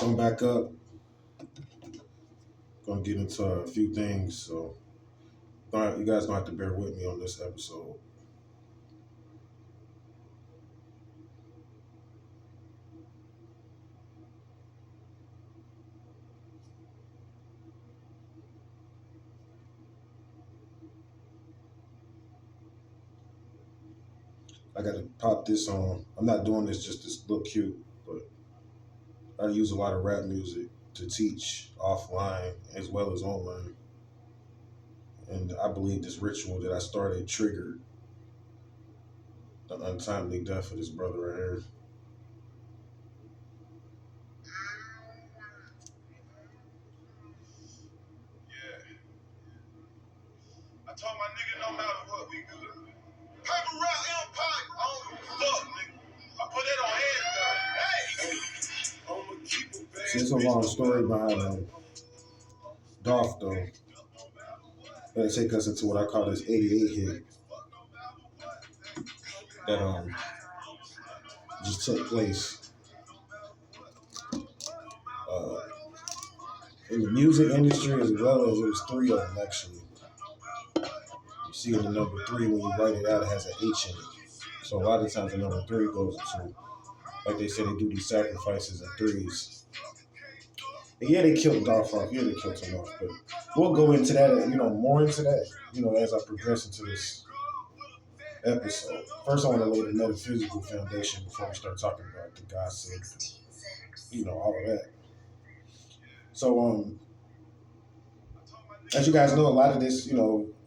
I'm back up. Gonna get into a few things, so you guys gonna have to bear with me on this episode. I gotta pop this on. I'm not doing this just to look cute, but I use a lot of rap music to teach offline as well as online. And I believe this ritual that I started triggered the untimely death of this brother right here. Yeah. I told my nigga no matter what, we good. Paper route empire. I don't give a fuck, nigga. I put that on everything. Hey! See, it's a long story behind Dolph, though. That'll take us into what I call this 88 hit that just took place uh, in the music industry, as well as it was three of them actually. You see in the number three, when you write it out, it has an H in it. So a lot of times the number three goes to, like they say, they do these sacrifices in threes. And yeah, they killed Dolph off. Yeah, they killed him off. But we'll go into that, more into that, as I progress into this episode. First, I want to lay the metaphysical foundation before we start talking about the gossip, all of that. So, as you guys know, a lot of this,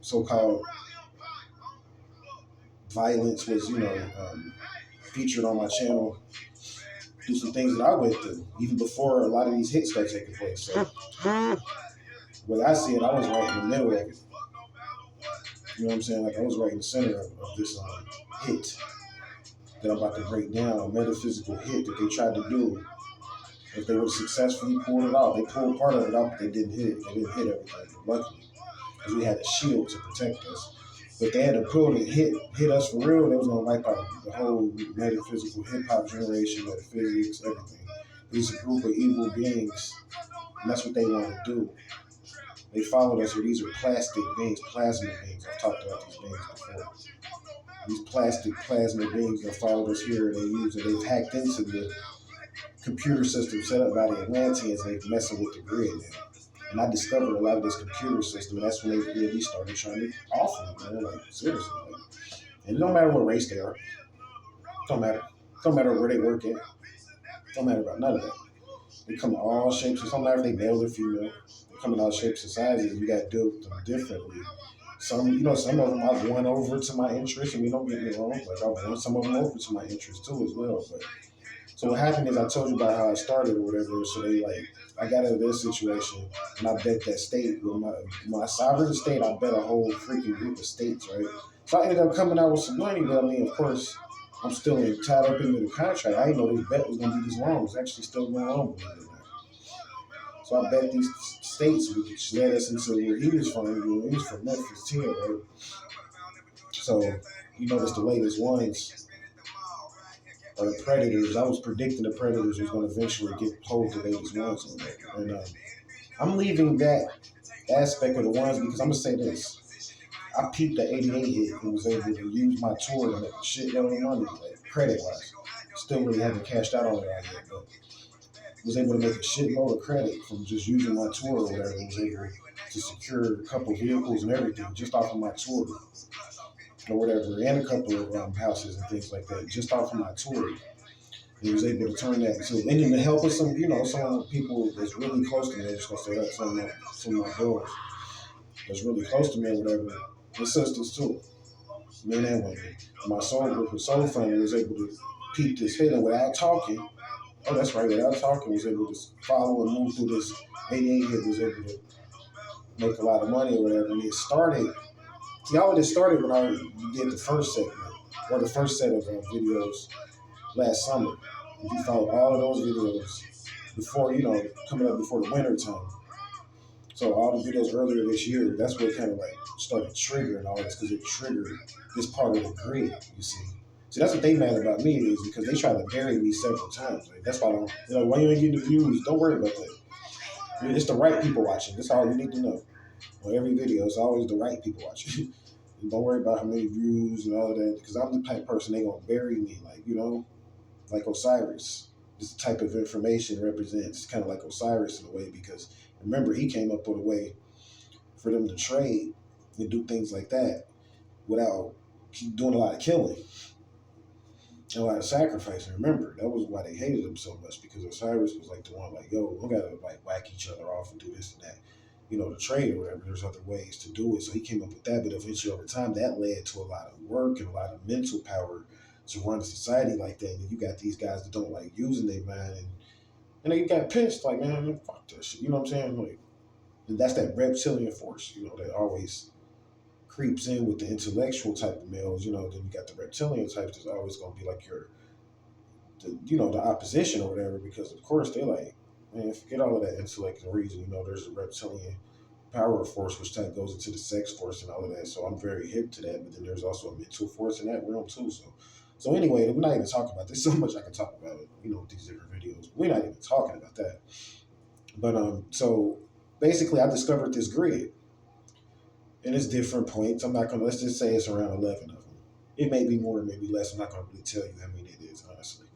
so-called violence was, featured on my channel through some things that I went through, even before a lot of these hits started taking place. So, when I see it, I was right in the middle of it. You know what I'm saying? Like, I was right in the center of this hit that I'm about to break down, a metaphysical hit that they tried to do. If they would have successfully pulled it off, they pulled part of it out, but they didn't hit it. They didn't hit everything, luckily, because we had a shield to protect us. But they had to pull it, hit us for real. They was gonna wipe out the whole metaphysical hip hop generation, metaphysics, everything. These are a group of evil beings, and that's what they want to do. They followed us here. These are plastic beings, plasma beings. I've talked about these beings before. These plastic plasma beings that followed us here, they've hacked into the computer system set up by the Atlanteans, and they're messing with the grid now. And I discovered a lot of this computer system, and that's when they really started trying to offer it, man. Like, seriously. And it don't matter what race they are. Don't matter. Don't matter where they work at. Don't matter about none of that. They come in all shapes. It don't matter if they male or female. They come in all shapes and sizes. You got to deal with them differently. Some of them I've won over to my interest, and don't get me wrong. Like, I've won some of them over to my interest too as well. But so what happened is I told you about how I started or whatever. So I got out of this situation, and I bet that state with my sovereign state. I bet a whole freaking group of states, right? So I ended up coming out with some money, but I mean, of course, I'm still tied up into the contract. I didn't know this bet was gonna be this long. It's actually still going on. So I bet these states, which led us into where he was from. He was from Memphis, too, right? So you notice the latest ones are the Predators. I was predicting the Predators was going to eventually get hold of the latest ones. And I'm leaving that aspect of the ones because I'm going to say this. I peeped the 88 hit and was able to use my tour to make a shitload of money, like credit-wise. Still really haven't cashed out on it out yet, but was able to make a shitload of credit from just using my tour or whatever. I was able to secure a couple vehicles and everything just off of my tour or whatever, and a couple of houses and things like that just off of my tour. He was able to turn that into, and then to help us some people that's really close to me. I'm just gonna say that some of my girls that's really close to me or whatever, and sisters too, men and women. My soul group of soul family was able to peep this hit, and without talking, that's right, without talking, was able to follow and move through this 88 hit, was able to make a lot of money or whatever. And it started. Y'all, it started when I did the first segment, or the first set of videos last summer. If you follow all of those videos before, coming up before the winter time. So all the videos earlier this year, that's what kind of like started triggering all this, because it triggered this part of the grid, you see. See, that's what they mad about me is because they tried to bury me several times. Like that's why I don't. You know, why you ain't getting the views? Don't worry about that. It's the right people watching. That's all you need to know. On every video, it's always the right people watching. Don't worry about how many views and all of that, because I'm the type of person they gonna bury me, like like Osiris. This type of information represents kind of like Osiris in a way, because remember he came up with a way for them to trade and do things like that without doing a lot of killing, a lot of sacrificing. Remember, that was why they hated him so much, because Osiris was like the one like, yo, we gotta like whack each other off and do this and that. To trade or whatever. There's other ways to do it. So he came up with that, but eventually over time that led to a lot of work and a lot of mental power to run a society like that. And you got these guys that don't like using their mind, and they got pissed, like, man, fuck this shit. You know what I'm saying? Like, and that's that reptilian force, that always creeps in with the intellectual type of males. Then you got the reptilian types that's always gonna be like the opposition or whatever, because of course they're like, man, forget all of that intellect and reason. There's a reptilian power force, which type goes into the sex force and all of that. So I'm very hip to that. But then there's also a mental force in that realm too. So anyway, we're not even talking about this. So much I can talk about it, with these different videos. We're not even talking about that. But so basically, I discovered this grid, and it's different points. I'm not gonna, let's just say it's around 11 of them. It may be more, maybe less. I'm not gonna really tell you how many it is, honestly.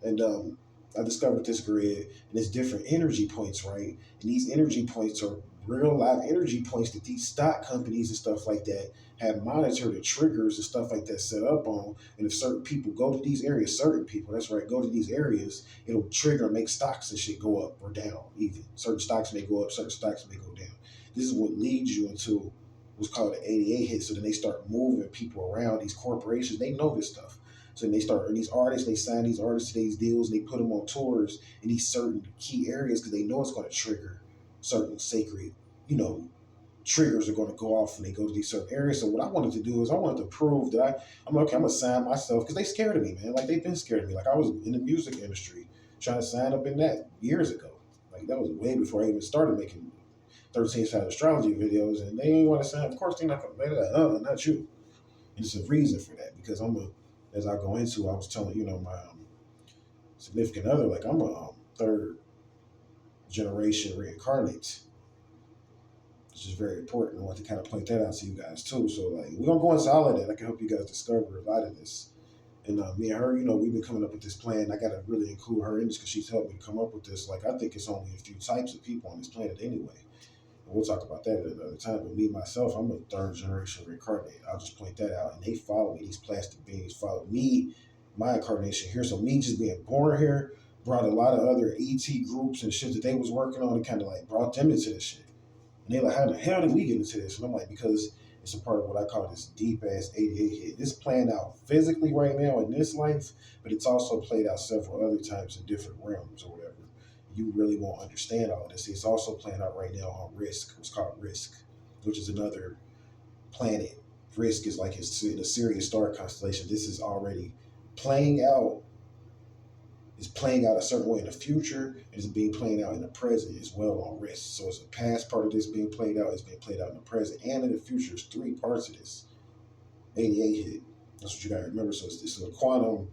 And I discovered this grid, and it's different energy points, right? And these energy points are real live energy points that these stock companies and stuff like that have monitored the triggers and stuff like that set up on. And if certain people go to these areas, certain people, that's right, go to these areas, it'll trigger and make stocks and shit go up or down even. Certain stocks may go up, certain stocks may go down. This is what leads you into what's called an 88 hit. So then they start moving people around. These corporations, they know this stuff. So they start, and these artists, they sign these artists to these deals, and they put them on tours in these certain key areas because they know it's going to trigger certain sacred, triggers are going to go off when they go to these certain areas. So what I wanted to do is I wanted to prove that I'm okay, I'm going to sign myself, because they scared of me, man. Like, they've been scared of me. Like, I was in the music industry trying to sign up in that years ago. Like, that was way before I even started making 13-side astrology videos, and they ain't want to sign. Of course, they're not going to make that. Not you. And it's a reason for that, because as I go into, I was telling, my significant other, like, I'm a third generation reincarnate, which is very important. I want to kind of point that out to you guys too. So, like, we're going to go into all of that. I can help you guys discover a lot of this. And me and her, we've been coming up with this plan. I got to really include her in this because she's helped me come up with this. Like, I think it's only a few types of people on this planet anyway. We'll talk about that at another time. But me, myself, I'm a third generation reincarnate. I'll just point that out. And they follow me. These plastic beings follow me, my incarnation here. So me just being born here brought a lot of other ET groups and shit that they was working on, and kind of like brought them into this shit. And they like, how the hell did we get into this? And I'm like, because it's a part of what I call this deep ass 88 hit. It's playing out physically right now in this life, but it's also played out several other times in different realms or whatever. You really won't understand all of this. It's also playing out right now on Risk. It's called Risk, which is another planet. Risk is like it's in a Sirius star constellation. This is already playing out. It's playing out a certain way in the future. It's being played out in the present as well on Risk. So it's a past part of this being played out. It's being played out in the present and in the future. There's 3 parts of this 88 hit. That's what you got to remember. So it's a quantum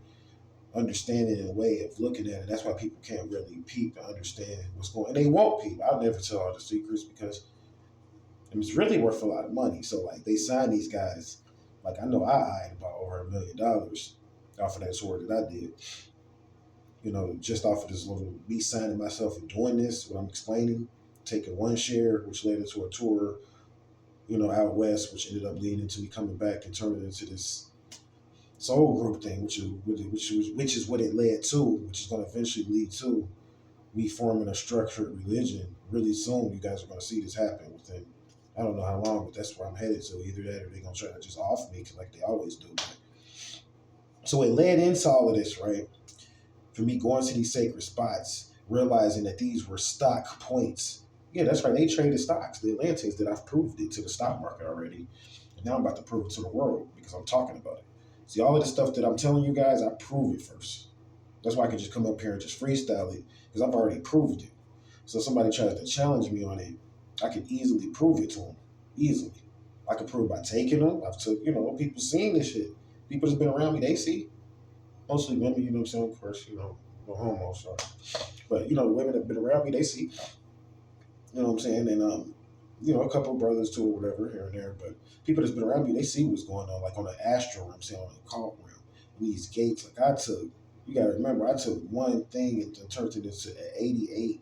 understanding and way of looking at it. That's why people can't really peep and understand what's going on. And they won't peep. I'll never tell all the secrets because it's really worth a lot of money. So, like, they sign these guys. Like, I know I eyed about over $1 million off of that tour that I did. Just off of this little, me signing myself and doing this, what I'm explaining, taking one share, which led into a tour, out west, which ended up leading to me coming back and turning into this soul group thing, which is what it led to, which is going to eventually lead to me forming a structured religion really soon. You guys are going to see this happen within, I don't know how long, but that's where I'm headed to. Either that or they're going to try to just off me like they always do. So it led into all of this, right? For me going to these sacred spots, realizing that these were stock points. Yeah, that's right. They traded stocks. The Atlantis that I've proved it to the stock market already. And now I'm about to prove it to the world because I'm talking about it. See, all of the stuff that I'm telling you guys, I prove it first. That's why I can just come up here and just freestyle it, because I've already proved it. So if somebody tries to challenge me on it, I can easily prove it to them. Easily. I can prove by taking them. I've took, people seen this shit. People that's been around me, they see. Mostly women, you know what I'm saying? Of course, no homo, so. But, the women that have been around me, they see. You know what I'm saying? And, a couple of brothers too, or whatever, here and there. But people that's been around me, they see what's going on, like on the astral realm, saying on the cult realm. These gates, like you got to remember, I took one thing and turned it into an 88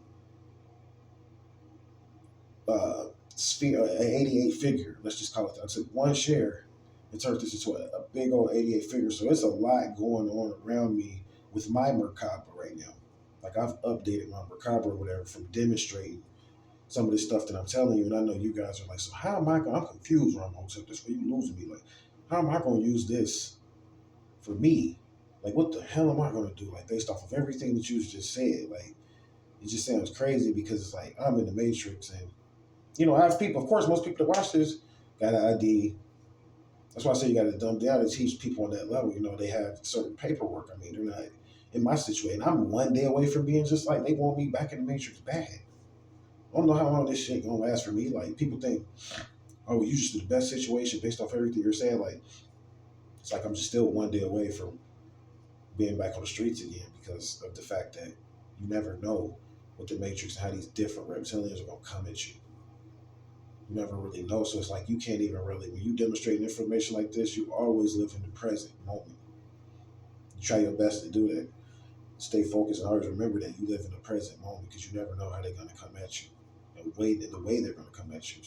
sphere, an 88 figure. Let's just call it that. I took one share and turned this into a big old 88 figure. So it's a lot going on around me with my Merkaba right now. Like I've updated my Merkaba or whatever from demonstrating some of this stuff that I'm telling you, and I know you guys are like, so how am I going? I'm confused, Ramon. So this way you losing me. Like, how am I going to use this for me? Like, what the hell am I going to do? Like, based off of everything that you just said, like, it just sounds crazy because it's like I'm in the matrix, and I have people. Of course, most people that watch this got an ID. That's why I say you got to dumb down and teach people on that level. They have certain paperwork. I mean, they're not in my situation. I'm one day away from being just like they want me back in the matrix bad. I don't know how long this shit gonna last for me. Like people think, oh, you just in the best situation based off everything you're saying. Like it's like I'm just still one day away from being back on the streets again because of the fact that you never know what the Matrix and how these different reptilians are gonna come at you. You never really know, so it's like you can't even really. When you demonstrate information like this, you always live in the present moment. You try your best to do that. Stay focused and always remember that you live in the present moment because you never know how they're gonna come at you. The way they're gonna come at you.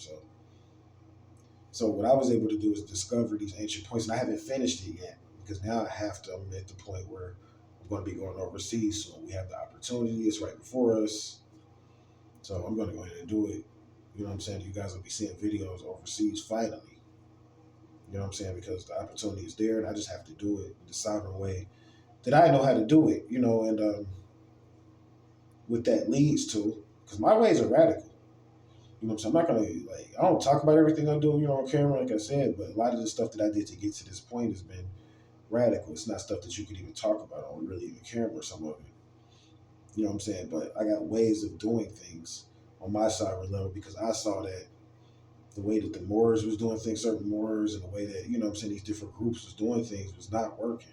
So what I was able to do is discover these ancient points, and I haven't finished it yet because now I have to. I'm at the point where I'm going to be going overseas, so we have the opportunity. It's right before us, so I'm going to go ahead and do it. You know what I'm saying? You guys will be seeing videos overseas finally. You know what I'm saying? Because the opportunity is there, and I just have to do it the sovereign way that I know how to do it. And what that leads to, because my ways are radical. You know what I'm saying? I'm not gonna I don't talk about everything I do, on camera, like I said, but a lot of the stuff that I did to get to this point has been radical. It's not stuff that you could even talk about on really even camera, some of it. You know what I'm saying? But I got ways of doing things on my sovereign level because I saw that the way that the Moors was doing things, certain Moors, and the way that, these different groups was doing things was not working.